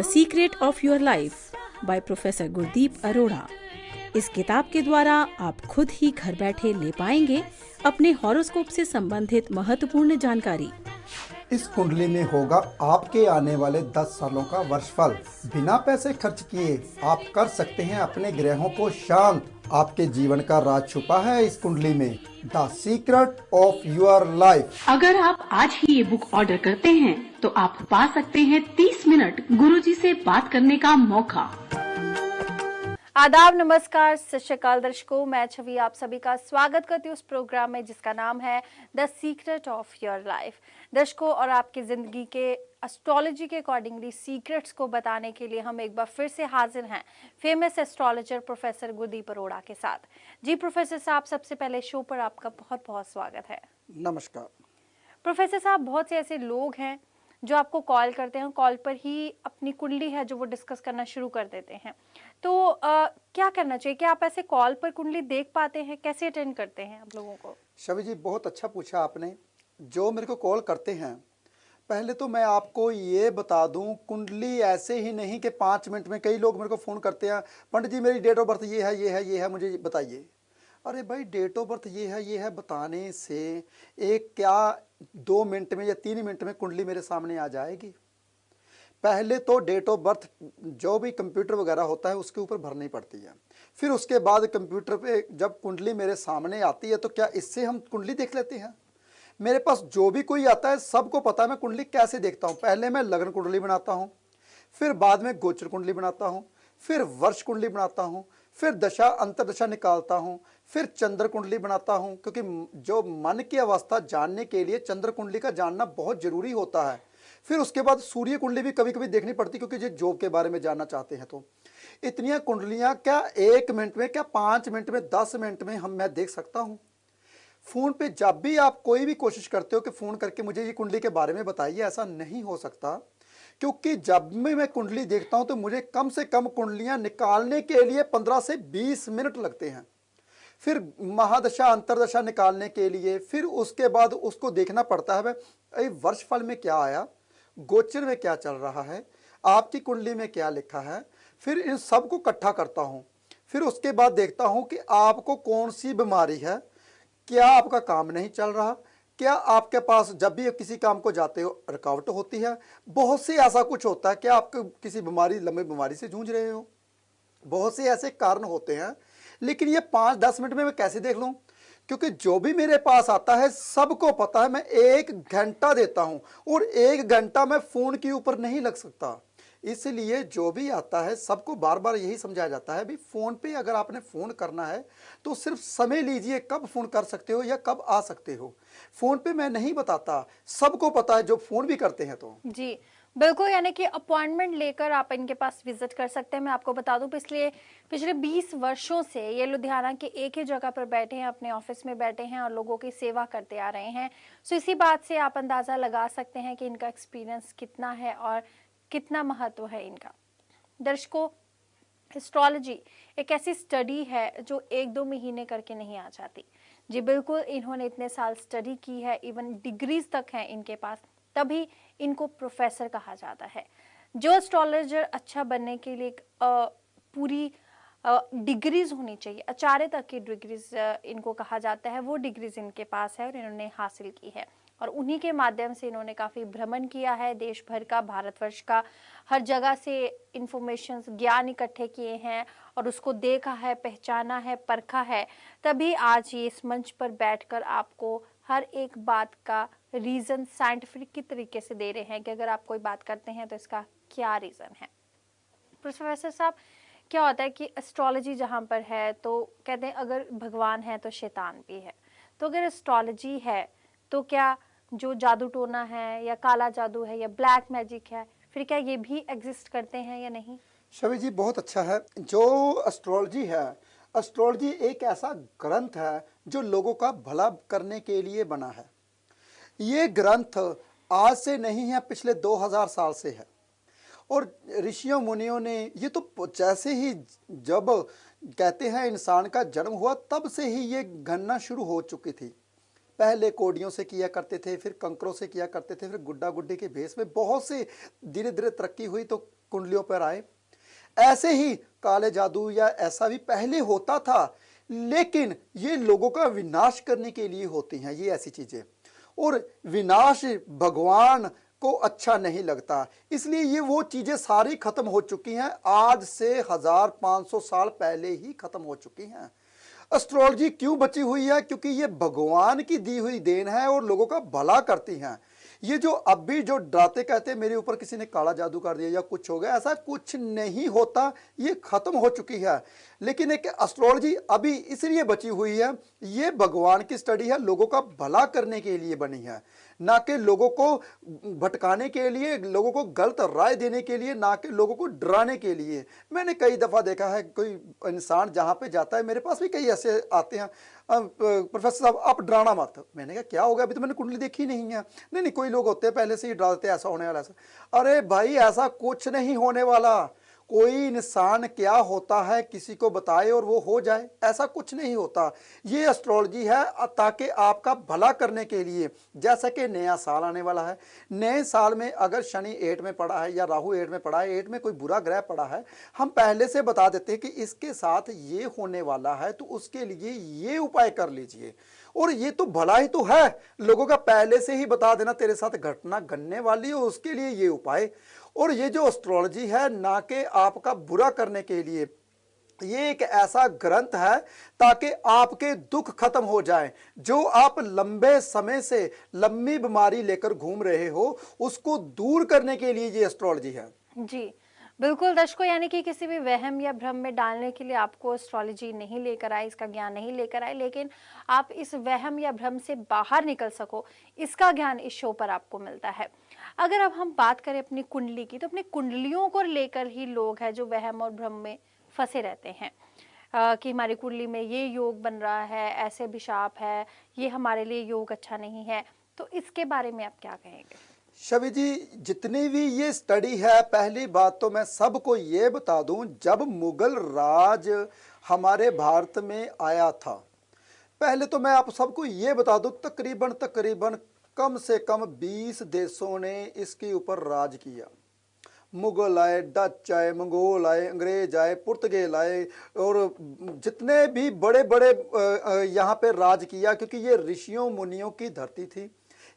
Secret of your life by professor Gurdeep Arora. इस किताब के द्वारा आप खुद ही घर बैठे ले पाएंगे अपने हॉरोस्कोप से संबंधित महत्वपूर्ण जानकारी। इस कुंडली में होगा आपके आने वाले 10 सालों का वर्षफल। बिना पैसे खर्च किए आप कर सकते हैं अपने ग्रहों को शांत। आपके जीवन का राज छुपा है इस कुंडली में। The secret of your life. अगर आप आज ही ये बुक ऑर्डर करते हैं तो आप पा सकते हैं 30 मिनट गुरुजी से बात करने का मौका। आदाब, नमस्कार, सत श्री अकाल दर्शकों, मैं छवि आप सभी का स्वागत करती हूँ उस प्रोग्राम में जिसका नाम है the secret of your life. दर्शकों, और आपकी जिंदगी के एस्ट्रोलॉजी के अकॉर्डिंगली सीक्रेट्स को बताने के लिए हम एक बार फिर से हाजिर हैं famous astrologer professor Gurdeep Arora के साथ। जी प्रोफेसर साहब, सबसे पहले शो पर आपका बहुत बहुत स्वागत है। नमस्कार प्रोफेसर साहब, बहुत से ऐसे लोग हैं जो आपको कॉल करते हैं, कॉल पर ही अपनी कुंडली है जो वो डिस्कस करना शुरू कर देते हैं, तो क्या करना चाहिए? क्या आप ऐसे कॉल पर कुंडली देख पाते हैं? कैसे अटेंड करते हैं आप लोगों को? शवि जी, बहुत अच्छा पूछा आपने। जो मेरे को कॉल करते हैं, पहले तो मैं आपको ये बता दूं, कुंडली ऐसे ही नहीं कि 5 मिनट में। कई लोग मेरे को फ़ोन करते हैं, पंडित जी मेरी डेट ऑफ बर्थ ये है, ये है, ये है, मुझे बताइए। अरे भाई, डेट ऑफ बर्थ ये है बताने से एक क्या 2 मिनट में या 3 मिनट में कुंडली मेरे सामने आ जाएगी? पहले तो डेट ऑफ बर्थ जो भी कंप्यूटर वगैरह होता है उसके ऊपर भरनी पड़ती है। फिर उसके बाद कंप्यूटर पे जब कुंडली मेरे सामने आती है तो क्या इससे हम कुंडली देख लेते हैं? मेरे पास जो भी कोई आता है सबको पता है मैं कुंडली कैसे देखता हूँ। पहले मैं लग्न कुंडली बनाता हूँ, फिर बाद में गोचर कुंडली बनाता हूँ, फिर वर्ष कुंडली बनाता हूँ, फिर दशा अंतरदशा निकालता हूँ, फिर चंद्र कुंडली बनाता हूँ, क्योंकि जो मन की अवस्था जानने के लिए चंद्र कुंडली का जानना बहुत जरूरी होता है। फिर उसके बाद सूर्य कुंडली भी कभी कभी देखनी पड़ती, क्योंकि जो जॉब के बारे में जानना चाहते हैं। तो इतनी कुंडलियां क्या 1 मिनट में, क्या 5 मिनट में, 10 मिनट में मैं देख सकता हूं? फोन पे जब भी आप कोई भी कोशिश करते हो कि फोन करके मुझे ये कुंडली के बारे में बताइए, ऐसा नहीं हो सकता, क्योंकि जब भी मैं कुंडली देखता हूं तो मुझे कम से कम कुंडलियां निकालने के लिए 15 से 20 मिनट लगते हैं। फिर महादशा अंतरदशा निकालने के लिए, फिर उसके बाद उसको देखना पड़ता है भाई वर्षफल में क्या आया, गोचर में क्या चल रहा है, आपकी कुंडली में क्या लिखा है। फिर इन सब को इकट्ठा करता हूं। फिर उसके बाद देखता हूं कि आपको कौन सी बीमारी है, क्या आपका काम नहीं चल रहा, क्या आपके पास जब भी किसी काम को जाते हो रुकावट होती है। बहुत से ऐसा कुछ होता है कि आप किसी बीमारी, लंबी बीमारी से जूझ रहे हो। बहुत से ऐसे कारण होते हैं, लेकिन ये 5-10 मिनट में मैं कैसे देख लूं? क्योंकि जो भी मेरे पास आता है सबको पता है मैं 1 घंटा देता हूं, और 1 घंटा मैं फोन के ऊपर नहीं लग सकता। इसलिए जो भी आता है सबको बार बार यही समझाया जाता है, भी फोन पे अगर आपने फोन करना है तो सिर्फ समय लीजिए, कब फोन कर सकते हो या कब आ सकते हो। फोन पे मैं नहीं बताता, सबको पता है जो फोन भी करते हैं। तो जी बिल्कुल, यानी कि अपॉइंटमेंट लेकर आप इनके पास विजिट कर सकते हैं। मैं आपको बता दूं, पिछले 20 वर्षों से ये लुधियाना के एक ही जगह पर बैठे हैं, अपने ऑफिस में बैठे हैं और लोगों की सेवा करते आ रहे हैं। सो इसी बात से आप अंदाजा लगा सकते हैं कि इनका एक्सपीरियंस कितना है और कितना महत्व है इनका। दर्शकों, एस्ट्रोलॉजी एक ऐसी स्टडी है जो 1-2 महीने करके नहीं आ जाती। जी बिल्कुल, इन्होंने इतने साल स्टडी की है, इवन डिग्रीज तक हैं इनके पास, तभी इनको प्रोफेसर कहा जाता है। जो एस्ट्रोलॉजर अच्छा बनने के लिए पूरी डिग्रीज होनी चाहिए, आचार्य तक की डिग्रीज इनको कहा जाता है, वो डिग्रीज इनके पास है और इन्होंने हासिल की है। और उन्हीं के माध्यम से इन्होंने काफ़ी भ्रमण किया है देश भर का, भारतवर्ष का, हर जगह से इंफॉर्मेशन, ज्ञान इकट्ठे किए हैं और उसको देखा है, पहचाना है, परखा है। तभी आज ये इस मंच पर बैठकर आपको हर एक बात का रीज़न साइंटिफिक की तरीके से दे रहे हैं कि अगर आप कोई बात करते हैं तो इसका क्या रीज़न है। प्रोफेसर साहब, क्या होता है कि एस्ट्रोलॉजी जहाँ पर है तो कहते हैं अगर भगवान है तो शैतान भी है। तो अगर एस्ट्रोलॉजी है तो क्या जो जादू टोना है या काला जादू है या ब्लैक मैजिक है, फिर क्या ये भी एग्जिस्ट करते हैं या नहीं? शवि जी, बहुत अच्छा है। जो एस्ट्रोलॉजी है, एस्ट्रोलॉजी एक ऐसा ग्रंथ है जो लोगों का भला करने के लिए बना है। ये ग्रंथ आज से नहीं है, पिछले 2000 साल से है। और ऋषियों मुनियों ने ये तो जैसे ही जब कहते हैं इंसान का जन्म हुआ तब से ही ये गणना शुरू हो चुकी थी। पहले कोडियों से किया करते थे, फिर कंकरों से किया करते थे, फिर गुड्डा गुड्डी के भेस में बहुत से धीरे धीरे तरक्की हुई तो कुंडलियों पर आए। ऐसे ही काले जादू या ऐसा भी पहले होता था, लेकिन ये लोगों का विनाश करने के लिए होती हैं ये ऐसी चीजें, और विनाश भगवान को अच्छा नहीं लगता, इसलिए ये वो चीजें सारी खत्म हो चुकी हैं, आज से 1500 साल पहले ही खत्म हो चुकी हैं। एस्ट्रोलॉजी क्यों बची हुई है? क्योंकि ये भगवान की दी हुई देन है और लोगों का भला करती हैं। ये जो अभी जो डराते कहते हैं मेरे ऊपर किसी ने काला जादू कर दिया या कुछ हो गया, ऐसा कुछ नहीं होता, ये खत्म हो चुकी है। लेकिन एक एस्ट्रोलॉजी अभी इसलिए बची हुई है, ये भगवान की स्टडी है, लोगों का भला करने के लिए बनी है, ना कि लोगों को भटकाने के लिए, लोगों को गलत राय देने के लिए, ना कि लोगों को डराने के लिए। मैंने कई दफ़ा देखा है, कोई इंसान जहाँ पे जाता है, मेरे पास भी कई ऐसे आते हैं, प्रोफेसर साहब आप डराना मत। मैंने कहा क्या हो गया, अभी तो मैंने कुंडली देखी नहीं है। नहीं नहीं, कोई लोग होते हैं पहले से ही डरा देते हैं, ऐसा होने वाला ऐसा। अरे भाई ऐसा कुछ नहीं होने वाला। कोई इंसान क्या होता है किसी को बताए और वो हो जाए, ऐसा कुछ नहीं होता। ये एस्ट्रोलॉजी है ताकि आपका भला करने के लिए। जैसा कि नया साल आने वाला है, नए साल में अगर शनि 8 में पड़ा है या राहु 8 में पड़ा है, 8 में कोई बुरा ग्रह पड़ा है, हम पहले से बता देते हैं कि इसके साथ ये होने वाला है, तो उसके लिए ये उपाय कर लीजिए। और ये तो भला ही तो है, लोगों का पहले से ही बता देना तेरे साथ घटना घटने वाली है, उसके लिए ये उपाय। और ये जो एस्ट्रोलॉजी है ना कि आपका बुरा करने के लिए, ये एक ऐसा ग्रंथ है ताकि आपके दुख खत्म हो जाएं। जो आप लंबे समय से लंबी बीमारी लेकर घूम रहे हो, उसको दूर करने के लिए ये एस्ट्रोलॉजी है। जी बिल्कुल दर्शकों, यानी कि किसी भी वहम या भ्रम में डालने के लिए आपको एस्ट्रोलॉजी नहीं लेकर आए, इसका ज्ञान नहीं लेकर आए, लेकिन आप इस वहम या भ्रम से बाहर निकल सको, इसका ज्ञान इस शो पर आपको मिलता है। अगर अब हम बात करें अपनी कुंडली की, तो अपनी कुंडलियों को लेकर ही लोग हैं जो वहम और भ्रम में फंसे रहते हैं कि हमारी कुंडली में ये योग बन रहा है, ऐसे अभिशाप है, ये हमारे लिए योग अच्छा नहीं है। तो इसके बारे में आप क्या कहेंगे? शवि जी, जितनी भी ये स्टडी है, पहली बात तो मैं सबको ये बता दूं, जब मुगल राज हमारे भारत में आया था, पहले तो मैं आप सबको ये बता दूं, तकरीबन कम से कम 20 देशों ने इसके ऊपर राज किया। मुगल आए, डच आए, मंगोल आए, अंग्रेज आए, पुर्तगाल आए, और जितने भी बड़े बड़े यहाँ पे राज किया, क्योंकि ये ऋषियों मुनियों की धरती थी,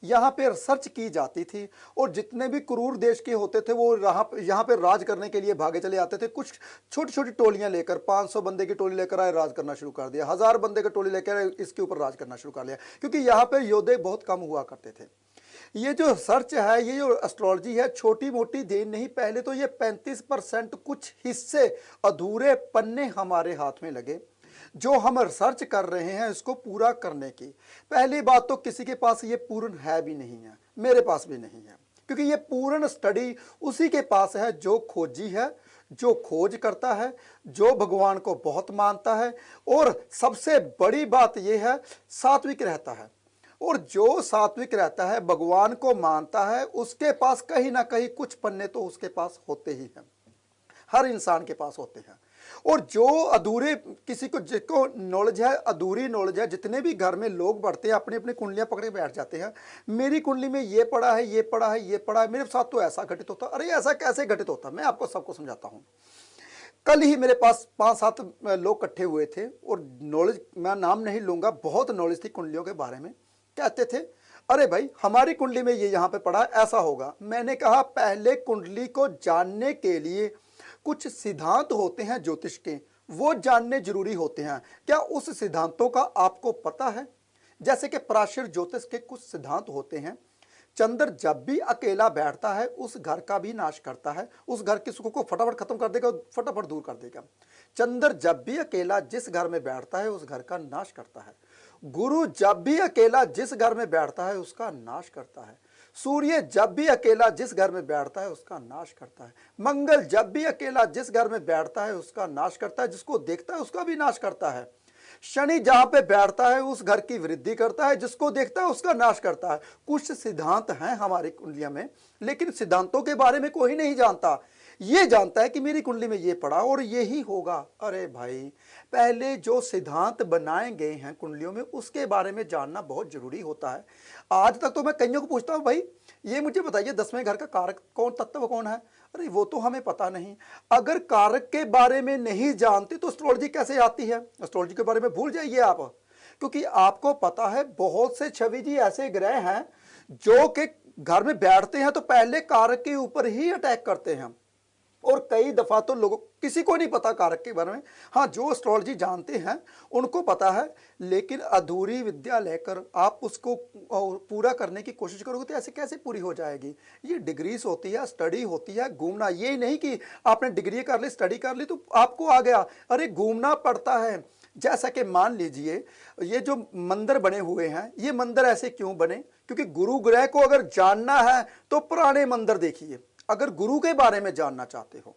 यहाँ पे रिसर्च की जाती थी। और जितने भी क्रूर देश के होते थे वो यहाँ पे राज करने के लिए भागे चले आते थे। कुछ छोटी छोटी टोलियां लेकर, 500 बंदे की टोली लेकर आए, राज करना शुरू कर दिया। 1000 बंदे की टोली लेकर इसके ऊपर राज करना शुरू कर लिया, क्योंकि यहाँ पे योद्धे बहुत कम हुआ करते थे। ये जो सर्च है, ये जो एस्ट्रोलॉजी है, छोटी मोटी देन नहीं। पहले तो ये 35% कुछ हिस्से अधूरे पन्ने हमारे हाथ में लगे, जो हम रिसर्च कर रहे हैं इसको पूरा करने की। पहली बात तो किसी के पास ये पूर्ण है भी नहीं है, मेरे पास भी नहीं है, क्योंकि ये पूर्ण स्टडी उसी के पास है जो खोजी है, जो खोज करता है, जो भगवान को बहुत मानता है। और सबसे बड़ी बात यह है, सात्विक रहता है। और जो सात्विक रहता है, भगवान को मानता है, उसके पास कहीं ना कहीं कुछ पन्ने तो उसके पास होते ही हैं, हर इंसान के पास होते हैं। और जो अधूरे, किसी को जिसको नॉलेज है, अधूरी नॉलेज है, जितने भी घर में लोग बढ़ते हैं अपनी अपनी कुंडलियां पकड़े बैठ जाते हैं, मेरी कुंडली में ये पड़ा है, ये पड़ा है, ये पड़ा है, मेरे साथ तो ऐसा घटित होता। अरे ऐसा कैसे घटित होता, मैं आपको सबको समझाता हूं। कल ही मेरे पास 5-7 लोग इकट्ठे हुए थे, और नॉलेज, मैं नाम नहीं लूंगा, बहुत नॉलेज थी कुंडलियों के बारे में। कहते थे अरे भाई हमारी कुंडली में ये यहाँ पे पड़ा है, ऐसा होगा। मैंने कहा पहले कुंडली को जानने के लिए कुछ सिद्धांत होते हैं ज्योतिष के, वो जानने जरूरी होते हैं। क्या उस सिद्धांतों का आपको पता है? जैसे कि प्राचीन ज्योतिष के कुछ सिद्धांत होते हैं। चंद्र जब भी अकेला बैठता है उस घर का भी नाश करता है, उस घर के सुख को फटाफट खत्म कर देगा, फटाफट दूर कर देगा। चंद्र जब भी अकेला जिस घर में बैठता है उस घर का नाश करता है। गुरु जब भी अकेला जिस घर में बैठता है उसका नाश करता है। सूर्य जब भी अकेला जिस घर में बैठता है उसका नाश करता है। मंगल जब भी अकेला जिस घर में बैठता है उसका नाश करता है, जिसको देखता है उसका भी नाश करता है। शनि जहां पे बैठता है उस घर की वृद्धि करता है, जिसको देखता है उसका नाश करता है। कुछ सिद्धांत हैं हमारी कुंडलियों में, लेकिन सिद्धांतों के बारे में कोई नहीं जानता। ये जानता है कि मेरी कुंडली में ये पड़ा और यही होगा। अरे भाई, पहले जो सिद्धांत बनाए गए हैं कुंडलियों में उसके बारे में जानना बहुत जरूरी होता है। आज तक तो मैं कईयों को पूछता हूँ, भाई ये मुझे बताइए 10वें घर का कारक कौन, तत्व कौन है? अरे वो तो हमें पता नहीं। अगर कारक के बारे में नहीं जानते तो एस्ट्रोलॉजी कैसे आती है? एस्ट्रोलॉजी के बारे में भूल जाइए आप, क्योंकि आपको पता है बहुत से छवि जी ऐसे ग्रह हैं जो कि घर में बैठते हैं तो पहले कारक के ऊपर ही अटैक करते हैं, और कई दफा तो लोगों किसी को नहीं पता कारक के बारे में। हाँ, जो एस्ट्रोलॉजी जानते हैं उनको पता है, लेकिन अधूरी विद्या लेकर आप उसको पूरा करने की कोशिश करोगे तो ऐसे कैसे पूरी हो जाएगी? ये डिग्रीज होती है, स्टडी होती है, घूमना। ये नहीं कि आपने डिग्री कर ली, स्टडी कर ली तो आपको आ गया। अरे घूमना पड़ता है। जैसा कि मान लीजिए ये जो मंदिर बने हुए हैं, ये मंदिर ऐसे क्यों बने? क्योंकि गुरु ग्रह को अगर जानना है तो पुराने मंदिर देखिए। अगर गुरु के बारे में जानना चाहते हो,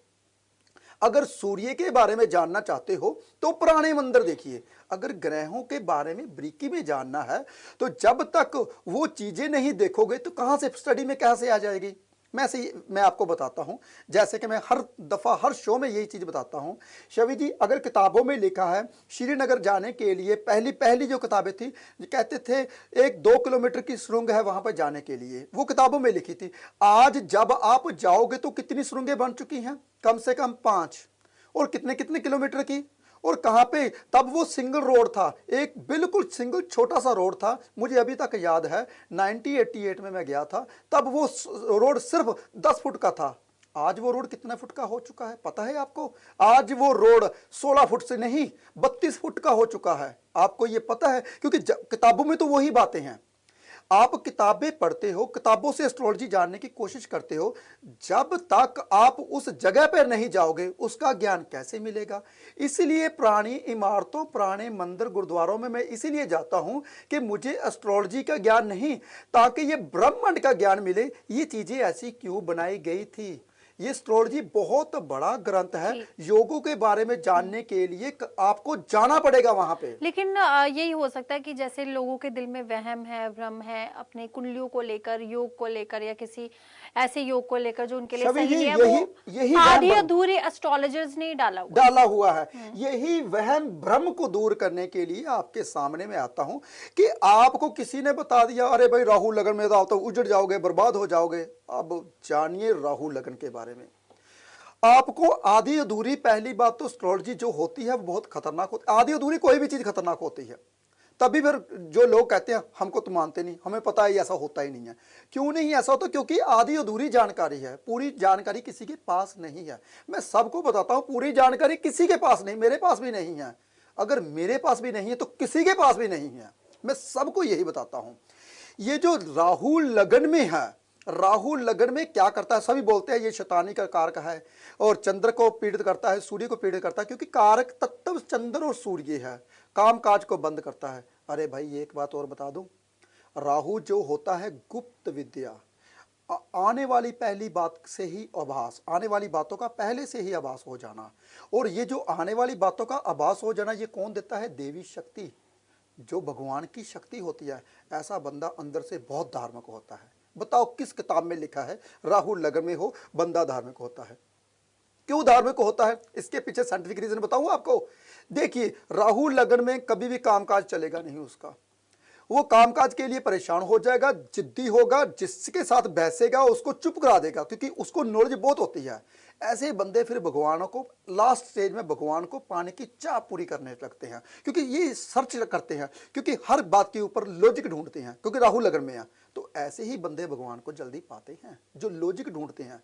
अगर सूर्य के बारे में जानना चाहते हो तो पुराने मंदिर देखिए। अगर ग्रहों के बारे में बारीकी में जानना है तो जब तक वो चीजें नहीं देखोगे तो कहां से स्टडी में कैसे आ जाएगी? मैं आपको बताता हूं, जैसे कि मैं हर दफा हर शो में यही चीज बताता हूं। शवि जी, अगर किताबों में लिखा है श्रीनगर जाने के लिए पहली जो किताबें थी, कहते थे 1-2 किलोमीटर की सुरंग है वहां पर जाने के लिए, वो किताबों में लिखी थी। आज जब आप जाओगे तो कितनी सुरंगें बन चुकी हैं? कम से कम 5। और कितने कितने किलोमीटर की, और कहां पे? तब वो सिंगल रोड था, एक बिल्कुल सिंगल छोटा सा रोड था। मुझे अभी तक याद है 1988 में मैं गया था, तब वो रोड सिर्फ 10 फुट का था। आज वो रोड कितने फुट का हो चुका है पता है आपको? आज वो रोड 16 फुट से नहीं 32 फुट का हो चुका है। आपको ये पता है? क्योंकि किताबों में तो वही बातें हैं। आप किताबें पढ़ते हो, किताबों से एस्ट्रोलॉजी जानने की कोशिश करते हो, जब तक आप उस जगह पर नहीं जाओगे उसका ज्ञान कैसे मिलेगा? इसलिए पुरानी इमारतों, पुराने मंदिर, गुरुद्वारों में मैं इसीलिए जाता हूं कि मुझे एस्ट्रोलॉजी का ज्ञान नहीं, ताकि ये ब्रह्मांड का ज्ञान मिले। ये चीजें ऐसी क्यों बनाई गई थी? ये एस्ट्रोलॉजी बहुत बड़ा ग्रंथ है। योगों के बारे में जानने के लिए आपको जाना पड़ेगा वहां पे। लेकिन यही हो सकता है कि जैसे लोगों के दिल में वहम है, भ्रम है अपने कुंडलियों को लेकर, योग को लेकर, या किसी ऐसे योग को लेकर जो उनके लिए सही है, वो आधी अधूरे एस्ट्रोलॉजर्स ने डाला हुआ है। यही वहम भ्रम को दूर करने के लिए आपके सामने में आता हूं कि आपको किसी ने बता दिया, अरे भाई राहु लगन में तो उजड़ जाओगे, बर्बाद हो जाओगे। अब जानिए राहु लगन के बारे में। आपको आधी अधूरी, पहली बात तो एस्ट्रोलॉजी जो होती है वो बहुत खतरनाक होती है। आधी अधूरी कोई भी चीज खतरनाक होती है। तभी फिर जो लोग कहते हैं हमको तो मानते नहीं, हमें पता है ऐसा होता ही नहीं है। क्यों नहीं ऐसा होता? क्योंकि आधी अधूरी जानकारी है, पूरी जानकारी किसी के पास नहीं है। मैं सबको बताता हूं पूरी जानकारी किसी के पास नहीं, मेरे पास भी नहीं है। अगर मेरे पास भी नहीं है तो किसी के पास भी नहीं है। मैं सबको यही बताता हूं। ये जो राहु लगन में है, राहु लगन में क्या करता है? सभी बोलते हैं ये शैतानी का कारक है और चंद्र को पीड़ित करता है, सूर्य को पीड़ित करता है, क्योंकि कारक तत्व चंद्र और सूर्य है, कामकाज को बंद करता है। अरे भाई एक बात और बता दूं, राहु जो होता है गुप्त विद्या, आने वाली पहली बात से ही आभास, आने वाली बातों का पहले से ही आभास हो जाना। और ये जो आने वाली बातों का आभास हो जाना, ये कौन देता है? देवी शक्ति, जो भगवान की शक्ति होती है। ऐसा बंदा अंदर से बहुत धार्मिक होता है। बताओ किस किताब में लिखा है राहु लगन में हो बंदा धार्मिक होता है? क्यों धार्मिक होता है? इसके पीछे साइंटिफिक रीजन बताऊं आपको। देखिए, राहु लगन में कभी भी कामकाज चलेगा नहीं उसका, वो कामकाज के लिए परेशान हो जाएगा, जिद्दी होगा, जिसके साथ बहसेगा उसको चुप करा देगा, क्योंकि उसको नॉलेज बहुत होती है। ऐसे बंदे फिर भगवानों को लास्ट स्टेज में भगवान को पाने की चाह पूरी करने लगते हैं, क्योंकि ये सर्च करते हैं, क्योंकि हर बात के ऊपर लॉजिक ढूंढते हैं, क्योंकि राहु लगन में है। तो ऐसे ही बंदे भगवान को जल्दी पाते हैं जो लॉजिक ढूंढते हैं।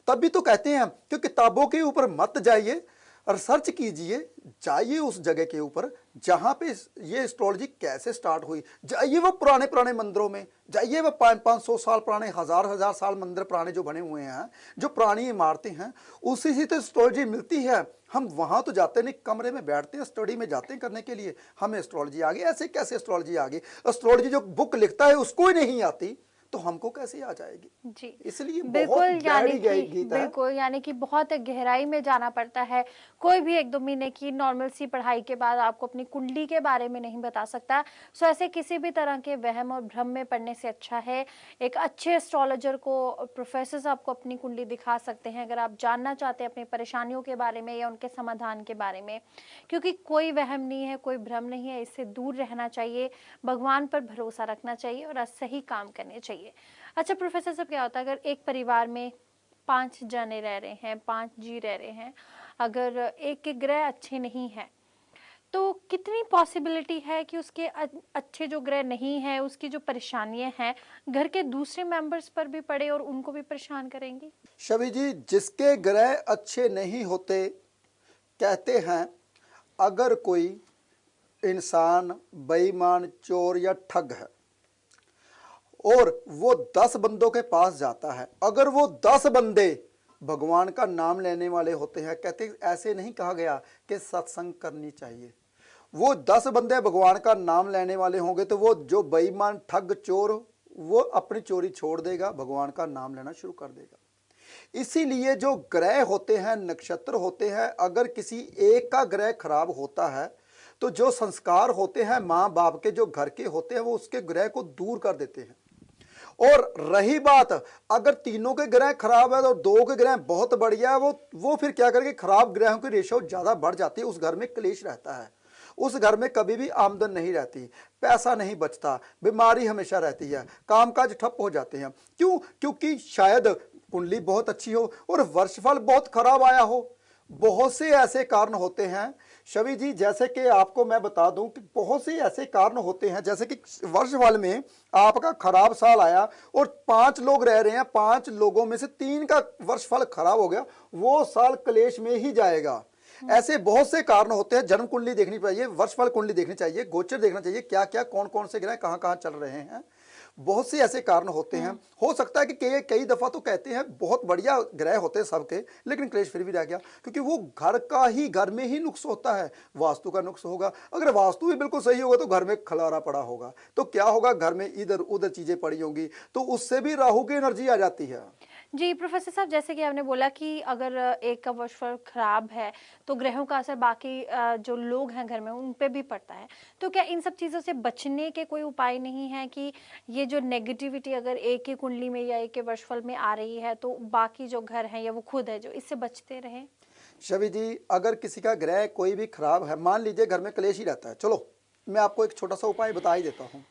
तभी तो कहते हैं कि किताबों के ऊपर मत जाइए, रिसर्च कीजिए, जाइए उस जगह के ऊपर जहां पे ये एस्ट्रोलॉजी कैसे स्टार्ट हुई। जाइए वो पुराने पुराने मंदिरों में, जाइए वो 500-500 साल पुराने, हजार साल मंदिर पुराने जो बने हुए हैं, जो पुरानी इमारतें हैं, उसी से तो एस्ट्रोलॉजी मिलती है। हम वहां तो जाते नहीं, कमरे में बैठते हैं, स्टडी में जाते हैं करने के लिए, हमें एस्ट्रोलॉजी आ गई। ऐसे कैसे एस्ट्रोलॉजी आ गई? एस्ट्रोलॉजी जो बुक लिखता है उसको ही नहीं आती, तो हमको कैसे आ जाएगी? जी इसलिए बिल्कुल, बहुत यानी गहरी कि गीत है। बिल्कुल यानी कि बहुत गहराई में जाना पड़ता है। कोई भी 1-2 महीने की नॉर्मल सी पढ़ाई के बाद आपको अपनी कुंडली के बारे में नहीं बता सकता। सो ऐसे किसी भी तरह के वहम और भ्रम में पड़ने से अच्छा है एक अच्छे एस्ट्रोलॉजर को, प्रोफेसर आपको अपनी कुंडली दिखा सकते हैं अगर आप जानना चाहते हैं अपनी परेशानियों के बारे में या उनके समाधान के बारे में। क्योंकि कोई वहम नहीं है, कोई भ्रम नहीं है, इससे दूर रहना चाहिए, भगवान पर भरोसा रखना चाहिए और सही काम करने चाहिए। अच्छा प्रोफेसर साहब, क्या होता है अगर एक परिवार में 5 जने रह रहे हैं, 5 जी रह रहे हैं, अगर एक के ग्रह अच्छे नहीं है तो कितनी पॉसिबिलिटी है कि उसके अच्छे जो ग्रह नहीं है, उसकी जो परेशानियां हैं घर के दूसरे मेंबर्स पर भी पड़े और उनको भी परेशान करेंगी? शबी जी, जिसके ग्रह अच्छे नहीं होते, कहते हैं अगर कोई इंसान बेईमान, चोर या ठग है और वो 10 बंदों के पास जाता है, अगर वो 10 बंदे भगवान का नाम लेने वाले होते हैं, कहते ऐसे नहीं कहा गया कि सत्संग करनी चाहिए, वो 10 बंदे भगवान का नाम लेने वाले होंगे तो वो जो बेईमान, ठग, चोर, वो अपनी चोरी छोड़ देगा, भगवान का नाम लेना शुरू कर देगा। इसीलिए जो ग्रह होते हैं, नक्षत्र होते हैं, अगर किसी एक का ग्रह खराब होता है तो जो संस्कार होते हैं माँ बाप के, जो घर के होते हैं, वो उसके ग्रह को दूर कर देते हैं। और रही बात अगर तीनों के ग्रह खराब है तो 2 के ग्रह बहुत बढ़िया है, वो फिर क्या करेंगे, खराब ग्रहों की रेशो ज्यादा बढ़ जाती है, उस घर में क्लेश रहता है, उस घर में कभी भी आमदन नहीं रहती, पैसा नहीं बचता, बीमारी हमेशा रहती है, कामकाज ठप हो जाते हैं। क्यों? क्योंकि शायद कुंडली बहुत अच्छी हो और वर्षफल बहुत खराब आया हो। बहुत से ऐसे कारण होते हैं शबी जी, जैसे कि आपको मैं बता दूं कि बहुत से ऐसे कारण होते हैं, जैसे कि वर्षफल में आपका खराब साल आया और 5 लोग रह रहे हैं, 5 लोगों में से 3 का वर्षफल खराब हो गया, वो साल क्लेश में ही जाएगा। ऐसे बहुत से कारण होते हैं। जन्म कुंडली देखनी चाहिए, वर्षफल कुंडली देखनी चाहिए, गोचर देखना चाहिए, क्या क्या कौन कौन से ग्रह कहां कहां चल रहे हैं। बहुत से ऐसे कारण होते हैं। हो सकता है कि कई दफा तो कहते हैं बहुत बढ़िया ग्रह होते हैं सबके, लेकिन क्लेश फिर भी रह गया, क्योंकि वो घर में ही नुक्स होता है, वास्तु का नुक्स होगा। अगर वास्तु भी बिल्कुल सही होगा तो घर में खलारा पड़ा होगा, तो क्या होगा, घर में इधर उधर चीजें पड़ी होंगी, तो उससे भी राहु की एनर्जी आ जाती है। जी प्रोफेसर साहब, जैसे कि आपने बोला कि अगर एक का वर्षफल खराब है तो ग्रहों का असर बाकी जो लोग हैं घर में उन पे भी पड़ता है, तो क्या इन सब चीज़ों से बचने के कोई उपाय नहीं है कि ये जो नेगेटिविटी अगर एक की कुंडली में या एक के वर्षफल में आ रही है तो बाकी जो घर हैं या वो खुद है जो इससे बचते रहें? शबी जी, अगर किसी का ग्रह कोई भी खराब है, मान लीजिए घर में क्लेश ही रहता है, चलो मैं आपको एक छोटा सा उपाय बता ही देता हूँ।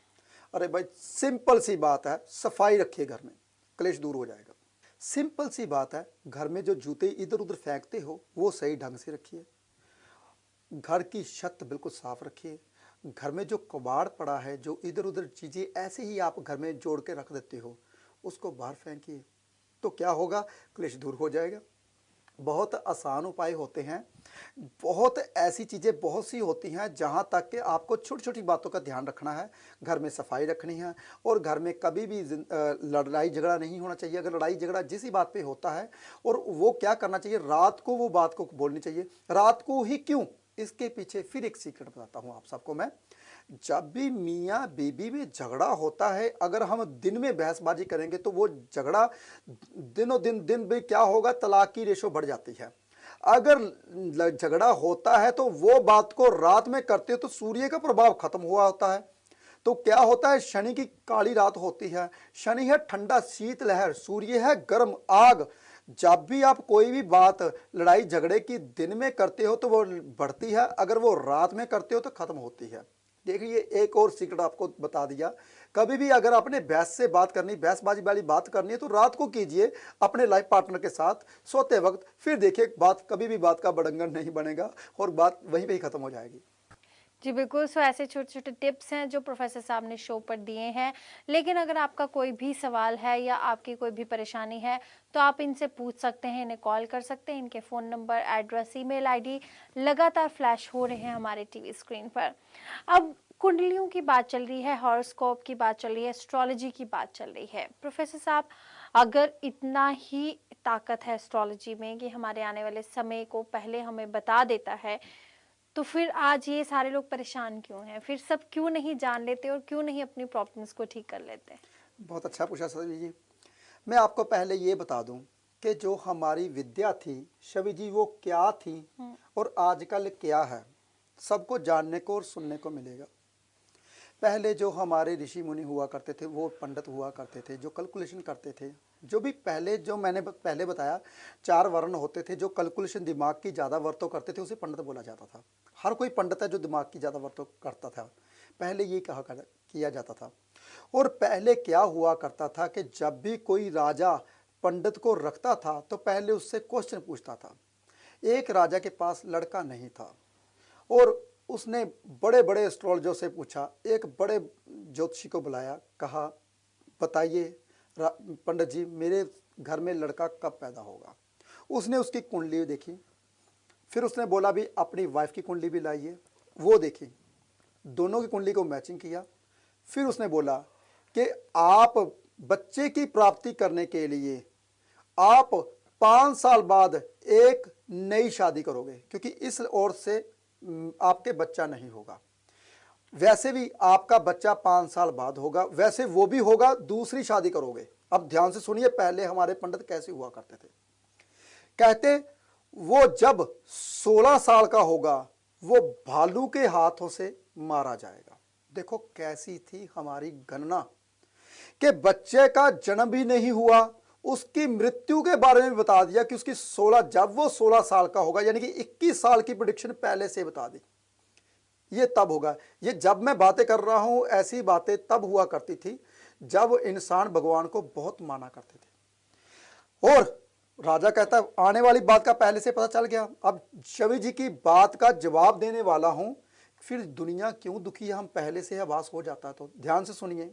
अरे भाई, सिंपल सी बात है, सफाई रखिए घर में, क्लेश दूर हो जाएगा। सिंपल सी बात है, घर में जो जूते इधर उधर फेंकते हो वो सही ढंग से रखिए, घर की छत बिल्कुल साफ रखिए, घर में जो कबाड़ पड़ा है, जो इधर उधर चीज़ें ऐसे ही आप घर में जोड़ के रख देते हो, उसको बाहर फेंकिए, तो क्या होगा, क्लेश दूर हो जाएगा। बहुत आसान उपाय होते हैं, बहुत ऐसी चीज़ें बहुत सी होती हैं जहाँ तक कि आपको छोटी छोटी बातों का ध्यान रखना है, घर में सफाई रखनी है और घर में कभी भी लड़ाई झगड़ा नहीं होना चाहिए। अगर लड़ाई झगड़ा जिस ही बात पे होता है, और वो क्या करना चाहिए, रात को वो बात को बोलनी चाहिए। रात को ही क्यों, इसके पीछे फिर एक सीक्रेट बताता हूँ आप सबको मैं। जब भी मियाँ बीबी में झगड़ा होता है, अगर हम दिन में बहसबाजी करेंगे तो वो झगड़ा दिनों दिन भी क्या होगा, तलाक की रेशो बढ़ जाती है। अगर झगड़ा होता है तो वो बात को रात में करते हो तो सूर्य का प्रभाव खत्म हुआ होता है, तो क्या होता है, शनि की काली रात होती है। शनि है ठंडा शीत लहर, सूर्य है गर्म आग। जब भी आप कोई भी बात लड़ाई झगड़े की दिन में करते हो तो वो बढ़ती है, अगर वो रात में करते हो तो खत्म होती है। देखिए, एक और सीक्रेट आपको बता दिया, कभी भी अगर आपने बहस से बात करनी, बहसबाजी वाली बात करनी है तो रात को कीजिए अपने लाइफ पार्टनर के साथ सोते वक्त, फिर देखिए बात कभी भी बात का बड़ंगन नहीं बनेगा और बात वहीं पे ही खत्म हो जाएगी। जी बिल्कुल। सो ऐसे छोटे छोटे टिप्स हैं जो प्रोफेसर साहब ने शो पर दिए हैं, लेकिन अगर आपका कोई भी सवाल है या आपकी कोई भी परेशानी है तो आप इनसे पूछ सकते हैं, इन्हें कॉल कर सकते हैं। इनके phone number, address, email ID लगातार फ्लैश हो रहे हैं हमारे टीवी स्क्रीन पर। अब कुंडलियों की बात चल रही है, हॉरोस्कोप की बात चल रही है, एस्ट्रोलॉजी की बात चल रही है। प्रोफेसर साहब, अगर इतना ही ताकत है एस्ट्रोलॉजी में कि हमारे आने वाले समय को पहले हमें बता देता है, तो फिर आज ये सारे लोग परेशान क्यों हैं? फिर सब क्यों नहीं जान लेते और क्यों नहीं अपनी प्रॉब्लम्स को ठीक कर लेते? बहुत अच्छा पूछा सभी जी। मैं आपको पहले ये बता दूं कि जो हमारी विद्या थी शवि जी, वो क्या थी और आजकल क्या है, सबको जानने को और सुनने को मिलेगा। पहले जो हमारे ऋषि मुनि हुआ करते थे वो पंडित हुआ करते थे, जो कैलकुलेशन करते थे। जो भी पहले जो मैंने पहले बताया 4 वर्ण होते थे, जो कैलकुलेशन दिमाग की ज़्यादा वर्तों करते थे उसे पंडित बोला जाता था। हर कोई पंडित है जो दिमाग की ज़्यादा वर्तों करता था, पहले ये किया जाता था। और पहले क्या हुआ करता था कि जब भी कोई राजा पंडित को रखता था तो पहले उससे क्वेश्चन पूछता था। एक राजा के पास लड़का नहीं था और उसने बड़े बड़े एस्ट्रोलॉजर से पूछा, एक बड़े ज्योतिषी को बुलाया, कहा बताइए पंडित जी मेरे घर में लड़का कब पैदा होगा। उसने उसकी कुंडली देखी, फिर उसने बोला भी अपनी वाइफ की कुंडली भी लाइए, वो देखी, दोनों की कुंडली को मैचिंग किया। फिर उसने बोला कि आप बच्चे की प्राप्ति करने के लिए आप 5 साल बाद एक नई शादी करोगे, क्योंकि इस ओर से आपके बच्चा नहीं होगा। वैसे भी आपका बच्चा 5 साल बाद होगा, वैसे वो भी होगा, दूसरी शादी करोगे। अब ध्यान से सुनिए, पहले हमारे पंडित कैसे हुआ करते थे। कहते वो जब 16 साल का होगा वो भालू के हाथों से मारा जाएगा। देखो कैसी थी हमारी गणना कि बच्चे का जन्म भी नहीं हुआ, उसकी मृत्यु के बारे में बता दिया कि उसकी 16 जब वो 16 साल का होगा, यानी कि 21 साल की प्रेडिक्शन पहले से बता दी। ये तब होगा। ये जब मैं बातें कर रहा हूं, ऐसी बातें तब हुआ करती थी जब इंसान भगवान को बहुत माना करते थे। और राजा कहता है आने वाली बात का पहले से पता चल गया, अब शवि जी की बात का जवाब देने वाला हूं। फिर दुनिया क्यों दुखी है, हम पहले से आभास हो जाता है। तो ध्यान से सुनिए,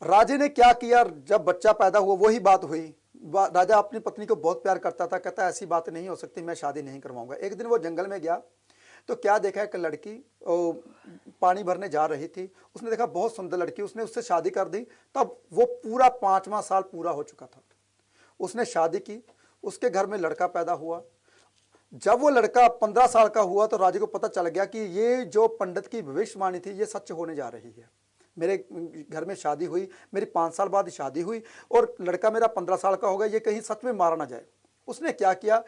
राजे ने क्या किया, जब बच्चा पैदा हुआ वही बात हुई। राजा अपनी पत्नी को बहुत प्यार करता था, कहता ऐसी बात नहीं हो सकती, मैं शादी नहीं करवाऊंगा। एक दिन वो जंगल में गया तो क्या देखा, एक लड़की पानी भरने जा रही थी। उसने देखा बहुत सुंदर लड़की, उसने उससे शादी कर दी। तब वो पूरा 5वां साल पूरा हो चुका था। उसने शादी की, उसके घर में लड़का पैदा हुआ। जब वो लड़का 15 साल का हुआ तो राजे को पता चल गया कि ये जो पंडित की भविष्यवाणी थी ये सच होने जा रही है। मेरे घर में शादी हुई, मेरी 5 साल बाद शादी हुई और लड़का मेरा 15 साल का होगा, ये कहीं सच में मारा ना जाए। उसने क्या किया,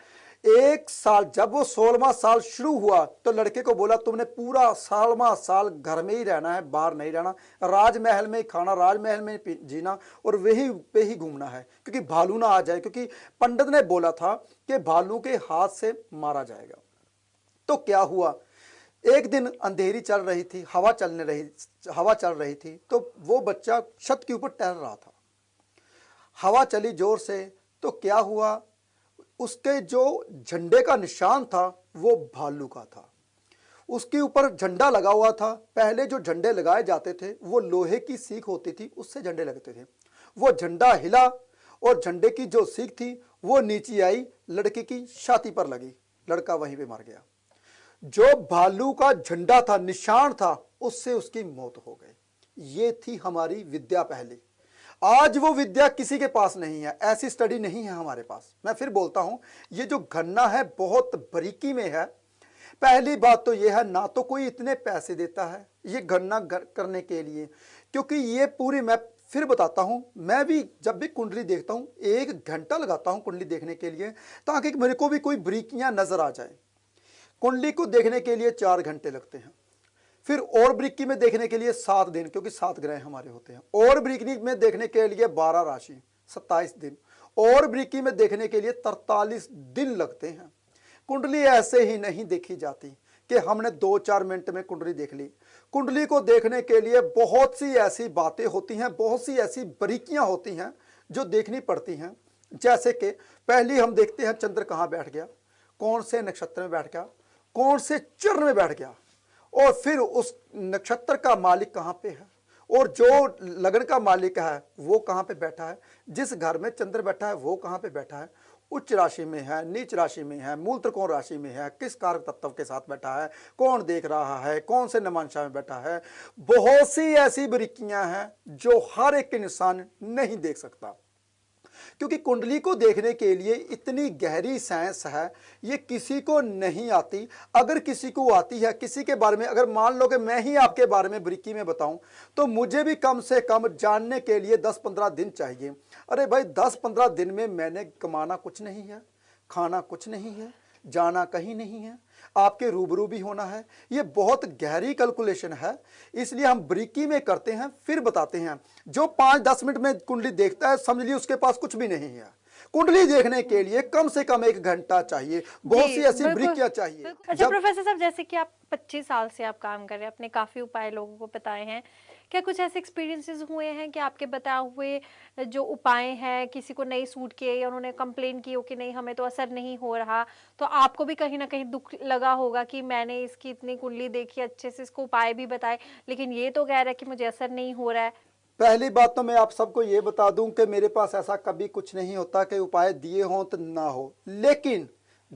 1 साल, जब वो 16वां साल शुरू हुआ तो लड़के को बोला तुमने पूरा 16वां साल घर में ही रहना है, बाहर नहीं रहना, राजमहल में ही खाना, राजमहल में ही जीना और वही पे ही घूमना है, क्योंकि भालू ना आ जाए, क्योंकि पंडित ने बोला था कि भालू के हाथ से मारा जाएगा। तो क्या हुआ, एक दिन अंधेरी चल रही थी, हवा चल रही थी, तो वो बच्चा छत के ऊपर टहल रहा था। हवा चली जोर से, तो क्या हुआ, उसके जो झंडे का निशान था वो भालू का था। उसके ऊपर झंडा लगा हुआ था। पहले जो झंडे लगाए जाते थे वो लोहे की सीख होती थी, उससे झंडे लगते थे। वो झंडा हिला और झंडे की जो सीख थी वो नीचे आई, लड़के की छाती पर लगी, लड़का वहीं पे मर गया। जो भालू का झंडा था, निशान था, उससे उसकी मौत हो गई। ये थी हमारी विद्या पहले। आज वो विद्या किसी के पास नहीं है, ऐसी स्टडी नहीं है हमारे पास। मैं फिर बोलता हूं, ये जो गणना है बहुत बारीकी में है। पहली बात तो ये है, ना तो कोई इतने पैसे देता है ये गणना करने के लिए, क्योंकि ये पूरी, मैं फिर बताता हूं, मैं भी जब भी कुंडली देखता हूं 1 घंटा लगाता हूं कुंडली देखने के लिए, ताकि मेरे को भी कोई बारीकियां नजर आ जाए। कुंडली को देखने के लिए 4 घंटे लगते हैं, फिर और बारीकी में देखने के लिए 7 दिन, क्योंकि 7 ग्रह हमारे होते हैं। और बारीकी में देखने के लिए 12 राशि 27 दिन, और बारीकी में देखने के लिए 43 दिन लगते हैं। कुंडली ऐसे ही नहीं देखी जाती कि हमने 2-4 मिनट में कुंडली देख ली। कुंडली को देखने के लिए बहुत सी ऐसी बातें होती हैं, बहुत सी ऐसी बारीकियां होती हैं जो देखनी पड़ती हैं। जैसे कि पहली हम देखते हैं चंद्र कहाँ बैठ गया, कौन से नक्षत्र में बैठ गया, कौन से चरण में बैठ गया, और फिर उस नक्षत्र का मालिक कहाँ पे है, और जो लगन का मालिक है वो कहाँ पे बैठा है, जिस घर में चंद्र बैठा है वो कहाँ पे बैठा है, उच्च राशि में है, नीच राशि में है, मूल त्रिकोण राशि में है, किस कारक तत्व के साथ बैठा है, कौन देख रहा है, कौन से नमांशा में बैठा है। बहुत सी ऐसी बारीकियां हैं जो हर एक इंसान नहीं देख सकता। क्योंकि कुंडली को देखने के लिए इतनी गहरी साइंस है, ये किसी को नहीं आती। अगर किसी को आती है, किसी के बारे में अगर मान लो कि मैं ही आपके बारे में बारीकी में बताऊं, तो मुझे भी कम से कम जानने के लिए 10-15 दिन चाहिए। अरे भाई 10-15 दिन में मैंने कमाना कुछ नहीं है, खाना कुछ नहीं है, जाना कहीं नहीं है, आपके रूबरू भी होना है। ये बहुत गहरी कैलकुलेशन है, इसलिए हम बारीकी में करते हैं फिर बताते हैं। जो 5-10 मिनट में कुंडली देखता है समझ लीजिए उसके पास कुछ भी नहीं है। कुंडली देखने के लिए कम से कम 1 घंटा चाहिए, बहुत सी ऐसी बारीकियां चाहिए। अच्छा प्रोफेसर साहब, जैसे कि आप 25 साल से आप काम कर रहे हैं, अपने काफी उपाय लोगों को बताए हैं, क्या कुछ ऐसे एक्सपीरियंसेस हुए हैं कि आपके बताए हुए जो उपाय हैं किसी को नहीं सूट किए या उन्होंने कंप्लेन की हो कि नहीं हमें तो असर नहीं हो रहा, तो आपको भी कहीं ना कहीं दुख लगा होगा कि मैंने इसकी इतनी कुंडली देखी, अच्छे से इसको उपाय भी बताए, लेकिन ये तो कह रहा है कि मुझे असर नहीं हो रहा है। पहली बात तो मैं आप सबको ये बता दूं कि मेरे पास ऐसा कभी कुछ नहीं होता कि उपाय दिए हों तो ना हो, लेकिन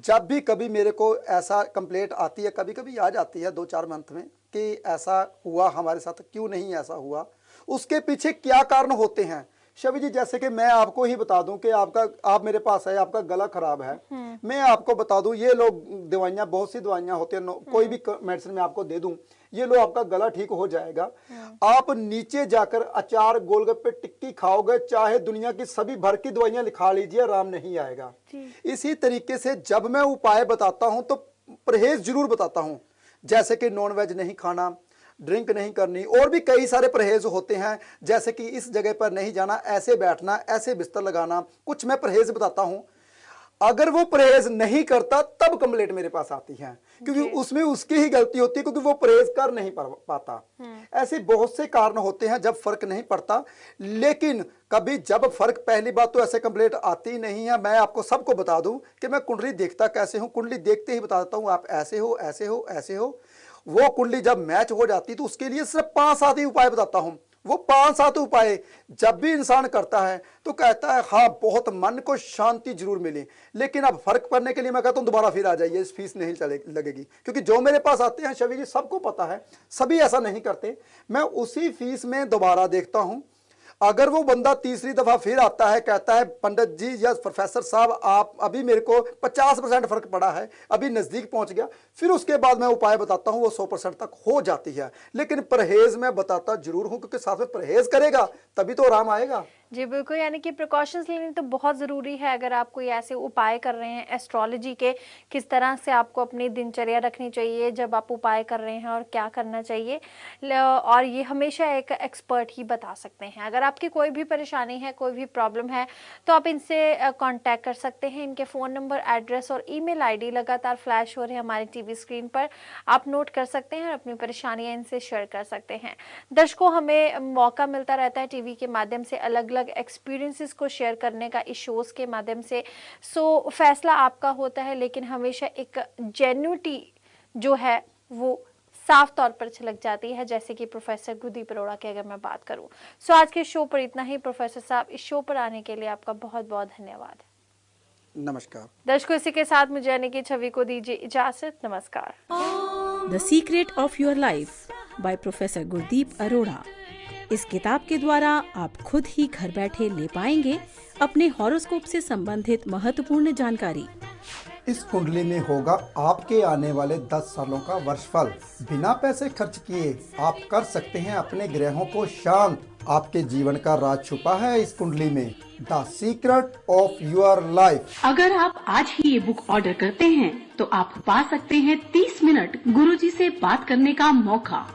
जब भी कभी मेरे को ऐसा कंप्लेंट आती है, कभी कभी आ जाती है 2-4 मंथ में कि ऐसा हुआ हमारे साथ, क्यों नहीं ऐसा हुआ, उसके पीछे क्या कारण होते हैं। शबी जी, जैसे कि मैं आपको ही बता दूं कि आप मेरे पास है, आपका गला खराब है, मैं आपको बता दूं, ये लोग दवाइयां, बहुत सी दवाइयां होती हैं, कोई भी मेडिसिन मैं आपको दे दूं, ये लो आपका गला ठीक हो जाएगा। आप नीचे जाकर अचार, गोलगप्पे, टिक्की खाओगे, चाहे दुनिया की सभी भर की दवाइयां लिखा लीजिए, आराम नहीं आएगा। इसी तरीके से जब मैं उपाय बताता हूं तो परहेज जरूर बताता हूं, जैसे कि नॉन वेज नहीं खाना, ड्रिंक नहीं करनी, और भी कई सारे परहेज होते हैं, जैसे कि इस जगह पर नहीं जाना, ऐसे बैठना, ऐसे बिस्तर लगाना, कुछ मैं परहेज बताता हूं। अगर वो परहेज नहीं करता तब कंप्लेंट मेरे पास आती है, क्योंकि उसमें उसकी ही गलती होती है, क्योंकि वो परहेज कर नहीं पाता। ऐसे बहुत से कारण होते हैं जब फर्क नहीं पड़ता, लेकिन कभी जब फर्क, पहली बात तो ऐसे कंप्लेंट आती नहीं है। मैं आपको सबको बता दूं कि मैं कुंडली देखता कैसे हूं, कुंडली देखते ही बता देता हूं आप ऐसे हो, ऐसे हो, ऐसे हो। वो कुंडली जब मैच हो जाती तो उसके लिए सिर्फ 5-7 ही उपाय बताता हूं। वो 5-7 उपाय जब भी इंसान करता है तो कहता है हाँ बहुत मन को शांति जरूर मिली, लेकिन अब फर्क पड़ने के लिए मैं कहता हूँ दोबारा फिर आ जाइए, इस फीस नहीं लगेगी। क्योंकि जो मेरे पास आते हैं शबी जी, सबको पता है, सभी ऐसा नहीं करते, मैं उसी फीस में दोबारा देखता हूँ। अगर वो बंदा तीसरी दफा फिर आता है, कहता है पंडित जी या प्रोफेसर साहब आप अभी मेरे को 50% फर्क पड़ा है, अभी नजदीक पहुंच गया, फिर उसके बाद मैं उपाय बताता हूं, वो 100% तक हो जाती है। लेकिन परहेज मैं बताता जरूर हूं, क्योंकि साथ में परहेज करेगा तभी तो आराम आएगा। जी बिल्कुल, यानी कि प्रिकॉशंस लेनी तो बहुत ज़रूरी है। अगर आप कोई ऐसे उपाय कर रहे हैं एस्ट्रोलॉजी के, किस तरह से आपको अपनी दिनचर्या रखनी चाहिए जब आप उपाय कर रहे हैं और क्या करना चाहिए, और ये हमेशा एक एक्सपर्ट ही बता सकते हैं। अगर आपकी कोई भी परेशानी है, कोई भी प्रॉब्लम है, तो आप इनसे कांटेक्ट कर सकते हैं। इनके फ़ोन नंबर, एड्रेस और ईमेल आईडी लगातार फ्लैश हो रहे हैं हमारी टीवी स्क्रीन पर, आप नोट कर सकते हैं और अपनी परेशानियाँ इनसे शेयर कर सकते हैं। दर्शकों, हमें मौका मिलता रहता है टीवी के माध्यम से अलग अलग एक्सपीरियंसेस को शेयर करने का इस शोज के माध्यम से। सो फैसला आपका होता है, लेकिन हमेशा एक जेन्युइनिटी जो है वो साफ तौर पर झलक जाती है, जैसे कि प्रोफेसर गुरदीप अरोड़ा की अगर मैं बात करूं। सो आज के शो पर इतना ही। प्रोफेसर साहब, इस शो पर आने के लिए आपका बहुत बहुत धन्यवाद। नमस्कार दर्शकों, इसी के साथ मुझे यानी कि छवि को दीजिए इजाजत। नमस्कार। The secret of your life by professor Gurdeep Arora. इस किताब के द्वारा आप खुद ही घर बैठे ले पाएंगे अपने हॉरोस्कोप से संबंधित महत्वपूर्ण जानकारी। इस कुंडली में होगा आपके आने वाले 10 सालों का वर्षफल। बिना पैसे खर्च किए आप कर सकते हैं अपने ग्रहों को शांत। आपके जीवन का राज छुपा है इस कुंडली में। The secret of your life. अगर आप आज ही ये बुक ऑर्डर करते हैं तो आप पा सकते हैं 30 मिनट गुरुजी से बात करने का मौका।